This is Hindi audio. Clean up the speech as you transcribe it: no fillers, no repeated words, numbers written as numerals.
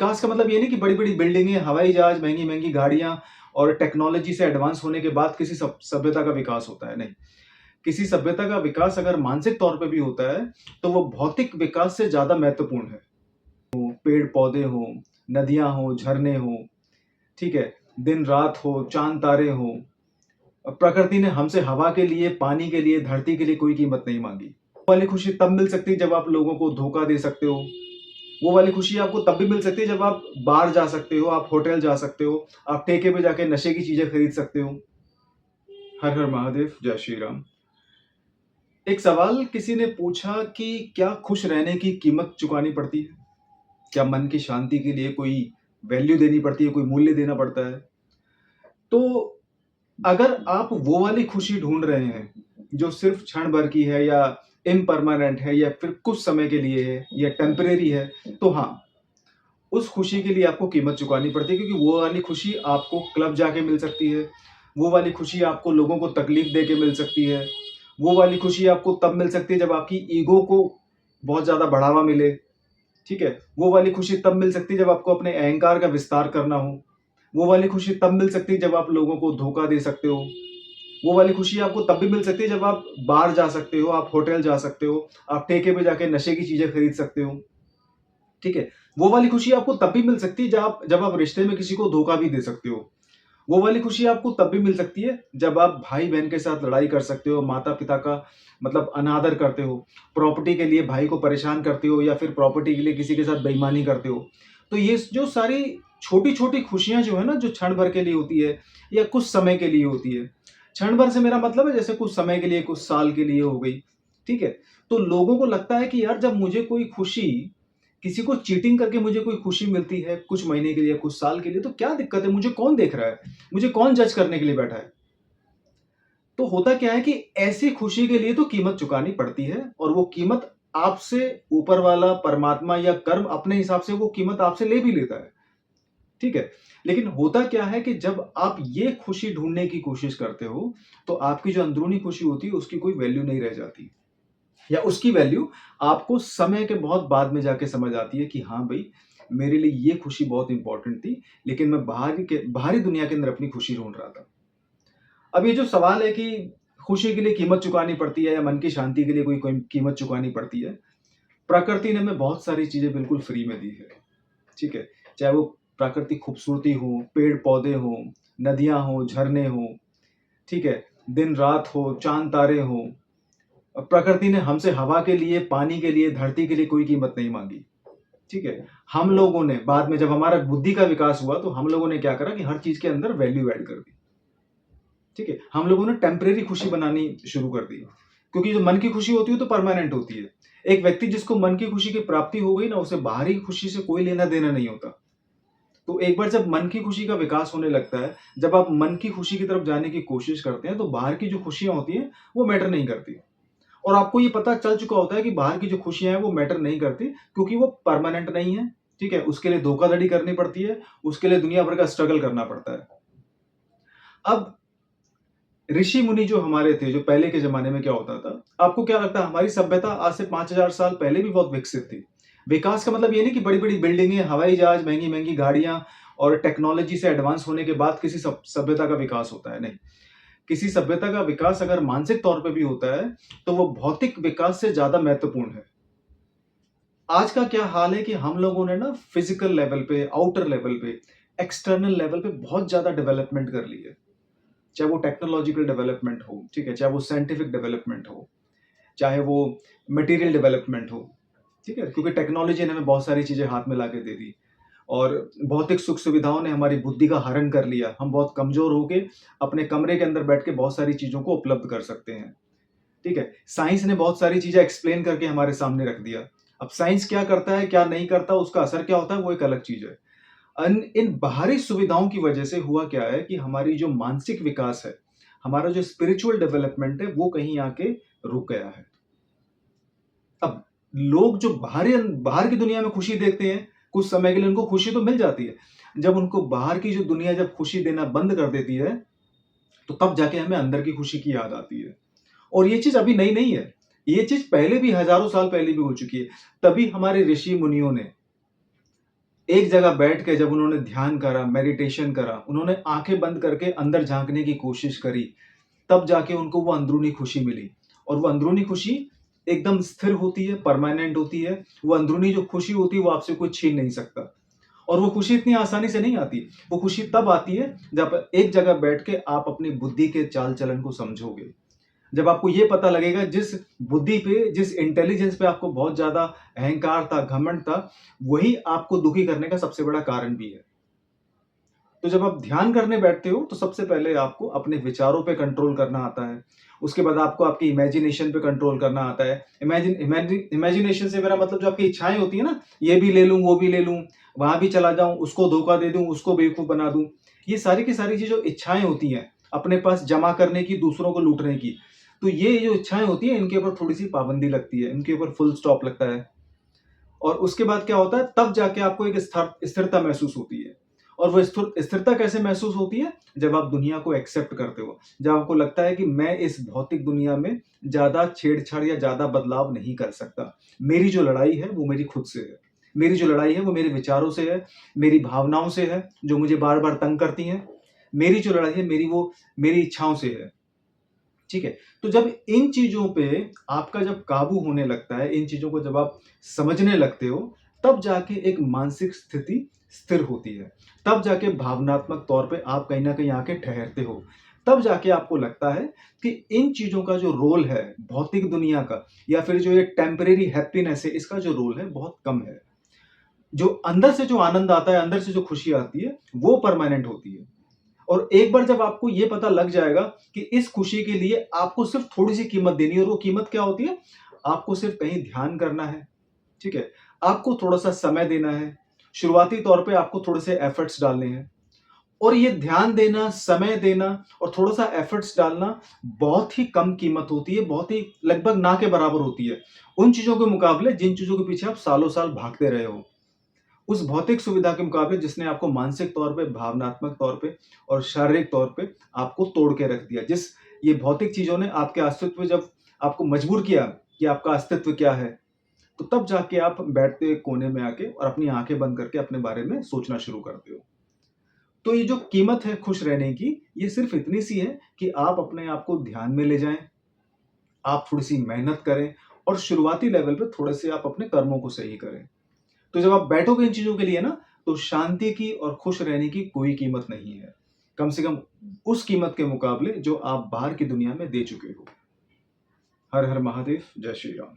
विकास का मतलब ये नहीं कि बड़ी-बड़ी बिल्डिंगें, हवाई जहाज, महँगी-महँगी गाड़ियाँ और टेक्नोलॉजी से एडवांस होने के बाद किसी सभ्यता का विकास होता है, नहीं। किसी सभ्यता का विकास अगर मानसिक तौर पे भी होता है, तो वो भौतिक विकास से ज़्यादा महत्वपूर्ण है। पेड़-पौधे हों, नदियाँ हों, झरने हों, ठीक है? दिन-रात हो, चाँद-तारे हों। प्रकृति ने हमसे हवा के लिए, पानी के लिए, धरती के लिए कोई कीमत नहीं माँगी। वो वाली खुशी तब मिल सकती है जब आप लोगों को धोखा दे सकते हो। वो वाली खुशी आपको तब भी मिल सकती है जब आप बार जा सकते हो, आप होटल जा सकते हो, आप ठेके पे जाके नशे की चीज़ें खरीद सकते हो। हर हर महादेव, जय श्री राम। एक सवाल किसी ने पूछा कि क्या खुश रहने की कीमत चुकानी पड़ती है? क्या मन की शांति के लिए कोई वैल्यू देनी पड़ती है, कोई मूल्य देना पड़ता है? तो अगर आप वो वाली खुशी ढूँढ रहे हैं, जो सिर्फ़ क्षण भर की है या इम्परमानेंट है या फिर कुछ समय के लिए है या टेम्परेरी है, तो हाँ, उस खुशी के लिए आपको कीमत चुकानी पड़ती है क्योंकि वो वाली खुशी आपको क्लब जाके मिल सकती है, वो वाली खुशी आपको लोगों को तकलीफ़ दे के मिल सकती है, वो वाली खुशी आपको तब मिल सकती है जब आपकी ईगो को बहुत ज़्यादा बढ़ावा मिले, ठीक है? वो वाली खुशी तब मिल सकती है जब आपको अपने अहंकार का विस्तार करना हो, वो वाली खुशी तब मिल सकती है जब आप लोगों को धोखा दे सकते हो, वो वाली खुशी आपको तब भी मिल सकती है जब आप बार जा सकते हो, आप होटल जा सकते हो, आप ठेके पे जाके नशे की चीज़ें खरीद सकते हो, ठीक है? वो वाली खुशी आपको तब भी मिल सकती है जब आप रिश्ते में किसी को धोखा भी दे सकते हो। वो वाली खुशी आपको तब भी मिल सकती है जब आप भाई-बहन के साथ लड़ाई कर सकते हो, माता-पिता का मतलब अनादर करते हो, प्रॉपर्टी के लिए भाई को परेशान करते हो या फिर प्रॉपर्टी के लिए किसी के साथ बेईमानी करते हो। तो ये जो सारी छोटी-छोटी खुशियाँ जो है ना, जो क्षण भर के लिए होती है या कुछ समय के लिए होती है। क्षण भर से मेरा मतलब है जैसे कुछ समय के लिए, कुछ साल के लिए हो गई, ठीक है? तो लोगों को लगता है कि यार जब मुझे कोई खुशी किसी को चीटिंग करके मुझे कोई खुशी मिलती है कुछ महीने के लिए, कुछ साल के लिए, तो क्या दिक्कत है? मुझे कौन देख रहा है? मुझे कौन जज करने के लिए बैठा है? तो होता क्या है कि ऐसी खुशी के लिए तो कीमत चुकानी पड़ती है और वो कीमत आपसे ऊपर वाला परमात्मा या कर्म अपने हिसाब से वो कीमत आपसे ले भी लेता है, ठीक है? लेकिन होता क्या है कि जब आप ये खुशी ढूँढने की कोशिश करते हो, तो आपकी जो अंदरूनी खुशी होती है उसकी कोई वैल्यू नहीं रह जाती या उसकी वैल्यू आपको समय के बहुत बाद में जाके समझ आती है कि हाँ भई, मेरे लिए ये खुशी बहुत इम्पोर्टेंट थी, लेकिन मैं बाहरी दुनिया के अंदर अपनी खुशी ढूँढ रहा था। अब ये जो सवाल है कि खुशी के लिए कीमत चुकानी पड़ती है या मन की शांति के लिए कोई कोई कीमत चुकानी पड़ती है। प्रकृति ने हमें बहुत सारी चीज़ें बिल्कुल फ्री में दी है, ठीक है? चाहे वो प्राकृतिक खूबसूरती हो, पेड़-पौधे हों, नदियाँ हों, झरने हों, ठीक है? दिन-रात हो, चाँद-तारे हों। प्रकृति ने हमसे हवा के लिए, पानी के लिए, धरती के लिए कोई कीमत नहीं माँगी, ठीक है? हम लोगों ने बाद में जब हमारा बुद्धि का विकास हुआ, तो हम लोगों ने क्या करा कि हर चीज़ के अंदर वैल्यू ऐड कर दी। ठीक है? हम लोगों ने टेम्परेरी खुशी बनानी शुरू कर दी। क्योंकि जो मन की खुशी होती है, तो परमानेंट होती है। एक व्यक्ति जिसको मन की खुशी की प्राप्ति हो गई ना, उसे बाहरी खुशी से कोई लेना-देना नहीं होता। तो एक बार जब मन की खुशी का विकास होने लगता है, जब आप मन की खुशी की तरफ जाने की कोशिश करते हैं, तो बाहर की जो खुशियाँ होती हैं, वो मैटर नहीं करती। और आपको ये पता चल चुका होता है कि बाहर की जो खुशियाँ हैं, वो मैटर नहीं करती, क्योंकि वो परमानेंट नहीं है। ठीक है? उसके लिए धोखाधड़ी करनी पड़ती है, उसके लिए दुनिया भर का स्ट्रगल करना पड़ता है। अब ऋषि मुनि जो हमारे थे, जो पहले के ज़माने में क्या होता था, आपको क्या लगता है हमारी सभ्यता आज से 5000 साल पहले भी बहुत विकसित थी। विकास का मतलब ये नहीं कि बड़ी-बड़ी बिल्डिंगें, हवाई जहाज, महँगी-महँगी गाड़ियाँ और टेक्नोलॉजी से एडवांस होने के बाद किसी सभ्यता का विकास होता है, नहीं। किसी सभ्यता का विकास अगर मानसिक तौर पे भी होता है, तो वो भौतिक विकास से ज़्यादा महत्वपूर्ण है। आज का क्या हाल है कि हम लोगों ने ना फिज़िकल लेवल पे, आउटर लेवल पे, एक्सटर्नल लेवल पे बहुत ज़्यादा डेवलपमेंट कर ली है। चाहे वो टेक्नोलॉजिकल डेवलपमेंट हो, ठीक है? चाहे वो साइंटिफिक डेवलपमेंट हो, चाहे वो मटेरियल डेवलपमेंट हो, ठीक है? क्योंकि टेक्नोलॉजी ने हमें बहुत सारी चीज़ें हाथ में लाके दे दी और भौतिक सुख-सुविधाओं ने हमारी बुद्धि का हरण कर लिया। हम बहुत कमज़ोर होके अपने कमरे के अंदर बैठ के बहुत सारी चीज़ों को उपलब्ध कर सकते हैं, ठीक है? साइंस ने बहुत सारी चीज़ें एक्सप्लेन करके हमारे सामने रख दिया। अब साइंस क्या करता है, क्या नहीं करता, उसका असर क्या होता है, वो एक अलग चीज़ है। इन बाहरी सुविधाओं की वजह से हुआ क्या है कि हमारी जो मानसिक विकास है, हमारा जो स्पिरिचुअल डेवलपमेंट है, वो कहीं आके रुक गया है। अब लोग जो बाहर की दुनिया में खुशी देखते हैं, कुछ समय के लिए उनको खुशी तो मिल जाती है। जब उनको बाहर की जो दुनिया जब खुशी देना बंद कर देती है, तो तब जाके हमें अंदर की खुशी की याद आती है। और ये चीज़ अभी नई नहीं है। ये चीज़ पहले भी हज़ारों साल पहले भी हो चुकी है। तभी हमारे ऋषि मुनियों ने एक जगह बैठ के जब उन्होंने ध्यान करा, मेडिटेशन करा, उन्होंने आँखें बंद करके अंदर झाँकने की कोशिश करी, तब जाके उनको वो अंदरूनी खुशी मिली। और वो अंदरूनी खुशी एकदम स्थिर होती है, परमानेंट होती है। वो अंदरूनी जो खुशी होती है, वो आपसे कोई छीन नहीं सकता। और वो खुशी इतनी आसानी से नहीं आती। वो खुशी तब आती है जब एक जगह बैठ के आप अपनी बुद्धि के चाल-चलन को समझोगे। जब आपको ये पता लगेगा जिस बुद्धि पे, जिस इंटेलिजेंस पे आपको बहुत ज़्यादा अहंकार था, घमंड था, वही आपको दुखी करने का सबसे बड़ा कारण भी है। तो जब आप ध्यान करने बैठते हो, तो सबसे पहले आपको अपने विचारों पे कंट्रोल करना आता है। उसके बाद आपको आपकी इमेजिनेशन पे कंट्रोल करना आता है। इमेजिनेशन से मेरा मतलब जो आपकी इच्छाएँ होती हैं ना, ये भी ले लूँ, वो भी ले लूँ, वहाँ भी चला जाऊँ, उसको धोखा दे दूँ, उसको बेवकूफ़ बना दूँ। ये सारी की सारी चीज़ जो इच्छाएँ होती हैं, अपने पास जमा करने की, दूसरों को लूटने की, तो ये जो इच्छाएँ होती हैं, इनके ऊपर थोड़ी-सी पाबंदी लगती है, इनके ऊपर फुल स्टॉप लगता है। और उसके बाद क्या होता है, तब जाके आपको एक स्थिरता महसूस होती है। और वो स्थिरता कैसे महसूस होती है? जब आप दुनिया को एक्सेप्ट करते हो। जब आपको लगता है कि मैं इस भौतिक दुनिया में ज़्यादा छेड़-छाड़ या ज़्यादा बदलाव नहीं कर सकता। मेरी जो लड़ाई है, वो मेरी खुद से है। मेरी जो लड़ाई है, वो मेरे विचारों से है, मेरी भावनाओं से है, जो मुझे बार-बार तंग करती हैं। मेरी जो लड़ाई है, मेरी इच्छाओं से है। ठीक है? तो जब इन चीज़ों पे आपका जब काबू होने लगता है, इन चीज़ों को जब आप समझने लगते हो, तब जाके एक मानसिक स्थिति स्थिर होती है। तब जाके भावनात्मक तौर पे आप कहीं न कहीं आके ठहरते हो। तब जाके आपको लगता है कि इन चीज़ों का जो रोल है, भौतिक दुनिया का या फिर जो ये टेम्परेरी हैप्पीनेस है, इसका जो रोल है, बहुत कम है। जो अंदर से जो आनंद आता है, अंदर से जो खुशी आती है, वो परमानेंट होती है। और एक बार जब आपको ये पता लग जाएगा कि इस खुशी के लिए आपको सिर्फ थोड़ी-सी कीमत देनी है और वो कीमत क्या होती है? आपको सिर्फ कहीं ध्यान करना है, ठीक है? आपको थोड़ा-सा समय देना है, शुरुआती तौर पे आपको थोड़े से एफर्ट्स डालने हैं और ये ध्यान देना, समय देना और थोड़ा-सा एफर्ट्स डालना बहुत ही कम कीमत होती है, बहुत ही लगभग ना के बराबर होती है। उन चीज़ों के मुकाबले जिन चीज़ों के पीछे आप सालों-साल भागते रहे हो। उस भौतिक सुविधा के मुकाबले जिसने आपको मानसिक तौर पे, भावनात्मक तौर पे और शारीरिक तौर पे आपको तोड़ के रख दिया। ये भौतिक चीज़ों ने आपके अस्तित्व पे जब आपको मजबूर किया कि आपका अस्तित्व क्या है, तो तब जाके आप बैठते हो एक कोने में आके और अपनी आँखें बंद करके अपने बारे में सोचना शुरू करते हो। तो ये जो कीमत है खुश रहने की, ये सिर्फ़ इतनी सी है कि आप अपने आप को ध्यान में ले जाएँ, आप थोड़ी-सी मेहनत करें और शुरुआती लेवल पे थोड़े से आप अपने कर्मों को सही करें। तो जब आप बैठोगे इन चीज़ों के लिए ना, तो शांति की और खुश रहने की कोई कीमत नहीं है। कम से कम उस कीमत के मुकाबले जो आप बाहर की दुनिया में दे चुके हो। हर हर महादेव, जय श्री राम।